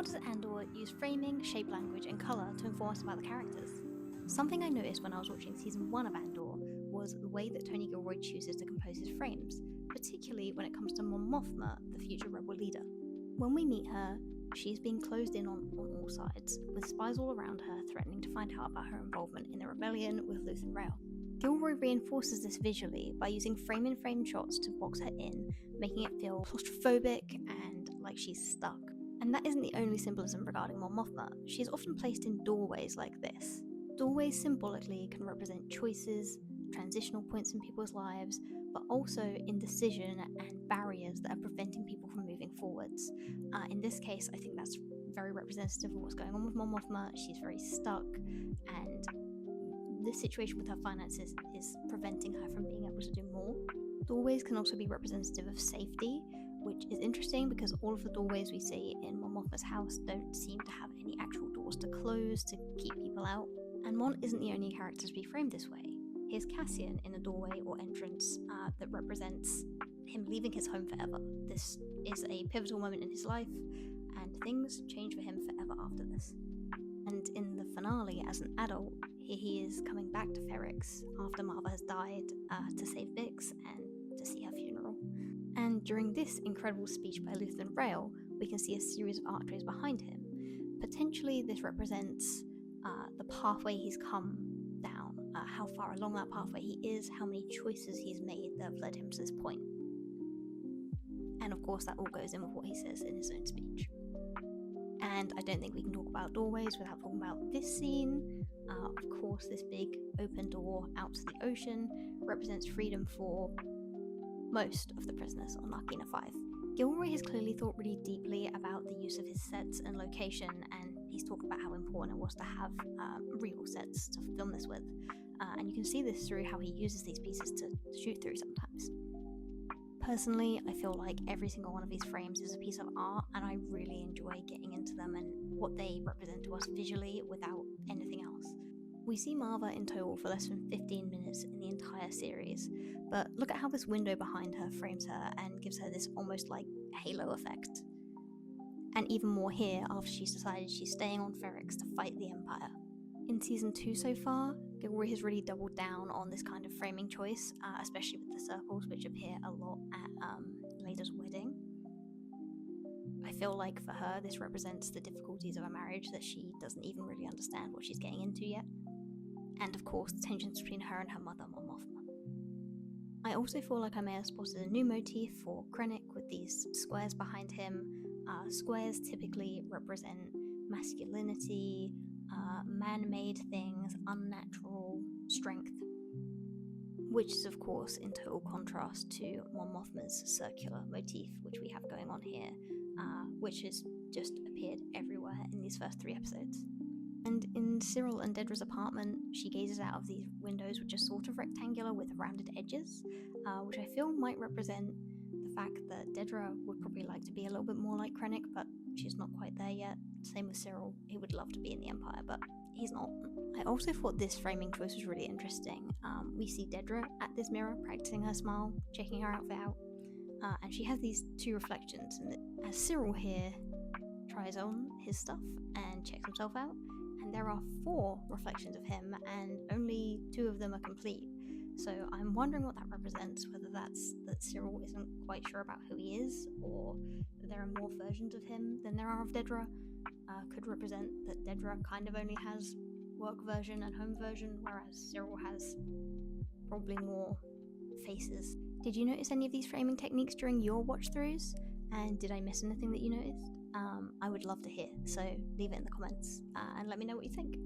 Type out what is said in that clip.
How does Andor use framing, shape language, and colour to inform us about the characters? Something I noticed when I was watching season 1 of Andor was the way that Tony Gilroy chooses to compose his frames, particularly when it comes to Mon Mothma, the future rebel leader. When we meet her, she's being closed in on all sides, with spies all around her threatening to find out about her involvement in the rebellion with Luthen Rael. Gilroy reinforces this visually by using frame-in-frame shots to box her in, making it feel claustrophobic and like she's stuck. And that isn't the only symbolism regarding Mon Mothma. She is often placed in doorways like this. Doorways symbolically can represent choices, transitional points in people's lives, but also indecision and barriers that are preventing people from moving forwards. In this case, I think that's very representative of what's going on with Mon Mothma. She's very stuck, and this situation with her finances is preventing her from being able to do more. Doorways can also be representative of safety, which is interesting because all of the doorways we see in Mon Mothma's house don't seem to have any actual doors to close to keep people out. And Mon isn't the only character to be framed this way. Here's Cassian in a doorway or entrance that represents him leaving his home forever. This is a pivotal moment in his life, and things change for him forever after this. And in the finale, as an adult, here he is coming back to Ferrix after Marva has died to save Vix and to see her funeral. And during this incredible speech by Luthen Rael, we can see a series of archways behind him. Potentially this represents the pathway he's come down, how far along that pathway he is, how many choices he's made that have led him to this point. And of course that all goes in with what he says in his own speech. And I don't think we can talk about doorways without talking about this scene. Of course, this big open door out to the ocean represents freedom for most of the prisoners on Narkina 5. Gilroy has clearly thought really deeply about the use of his sets and location, and he's talked about how important it was to have real sets to film this with. And you can see this through how he uses these pieces to shoot through sometimes. Personally, I feel like every single one of these frames is a piece of art, and I really enjoy getting into them and what they represent to us visually without anything else. We see Marva in total for less than 15 minutes in the entire series, but look at how this window behind her frames her and gives her this almost like halo effect. And even more here after she's decided she's staying on Ferrix to fight the Empire. In season 2 so far, Gilroy has really doubled down on this kind of framing choice, especially with the circles, which appear a lot at Leida's wedding. I feel like for her, this represents the difficulties of a marriage that she doesn't even really understand what she's getting into yet. And of course, the tensions between her and her mother, Mon Mothma. I also feel like I may have spotted a new motif for Krennic with these squares behind him. Squares typically represent masculinity, man-made things, unnatural strength, which is of course in total contrast to Mon Mothma's circular motif, which we have going on here, which has just appeared everywhere in these first 3 episodes. And in Cyril and Dedra's apartment, she gazes out of these windows which are sort of rectangular with rounded edges, which I feel might represent the fact that Dedra would probably like to be a little bit more like Krennic, but she's not quite there yet. Same with Cyril, he would love to be in the Empire, but he's not. I also thought this framing choice was really interesting. We see Dedra at this mirror practicing her smile, checking her outfit out, and she has these 2 reflections, and as Cyril here tries on his stuff and checks himself out, and there are 4 reflections of him and only 2 of them are complete. So I'm wondering what that represents, whether that's that Cyril isn't quite sure about who he is, or that there are more versions of him than there are of Dedra. Could represent that Dedra kind of only has work version and home version, whereas Cyril has probably more faces. Did you notice any of these framing techniques during your watch-throughs? And did I miss anything that you noticed? I would love to hear, so leave it in the comments and let me know what you think.